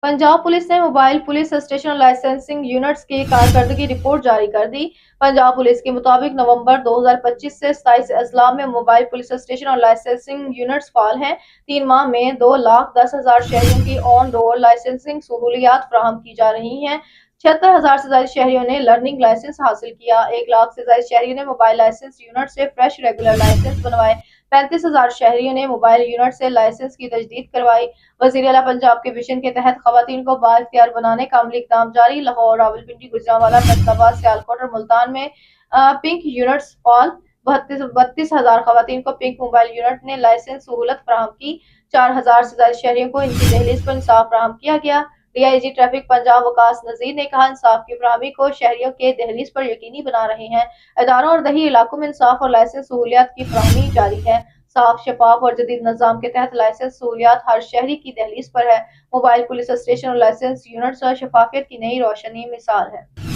Punjab police ने mobile police station और licensing units की कारकर्दगी रिपोर्ट जारी कर दी। पंजाब पुलिस के मुताबिक नवंबर 2025 से 27 अजला में मोबाइल पुलिस स्टेशन और लाइसेंसिंग यूनिट्स फाल हैं। 3 माह में 2,10,000 शहरियों की ऑन रोड लाइसेंसिंग सहूलियात फराहम की जा रही हैं। 76,000 से ज्यादा शहरियों ने लर्निंग लाइसेंस हासिल किया। 1 लाख से ज्यादा शहरियों ने मोबाइल लाइसेंस यूनिट से फ्रेश रेगुलर लाइसेंस बनवाए। 35,000 शहरियों ने मोबाइल यूनिट से लाइसेंस की तजदीद करवाई। वज़ीर आला पंजाब के विजन के तहत खवातीन को बाइख्तियार बनाने का अमली इक़दाम जारी। लाहौर, रावलपिंडी, गुजरांवाला, फैसलाबाद, सियालकोट और मुल्तान में पिंक यूनिट्स फाल। 32,000 खवातीन को पिंक मोबाइल यूनिट ने लाइसेंस सहूलत फराहम की। 4,000 से ज्यादा शहरियों को इनकी दहलीज पर इंसाफ फराहम किया गया। डीआईजी ट्रैफिक पंजाब वकास नजीर ने कहा, इंसाफ की फराहमी को शहरियों के दहलीज पर यकीनी बना रहे हैं। इदारों और दही इलाकों में इंसाफ और लाइसेंस सहूलियात की फराहमी जारी है। साफ, शफाफ और जदीद निज़ाम के तहत लाइसेंस सहूलियात हर शहरी की दहलीज पर है। मोबाइल पुलिस स्टेशन और लाइसेंस यूनिट्स और शफाफियत की नई रोशनी मिसाल है।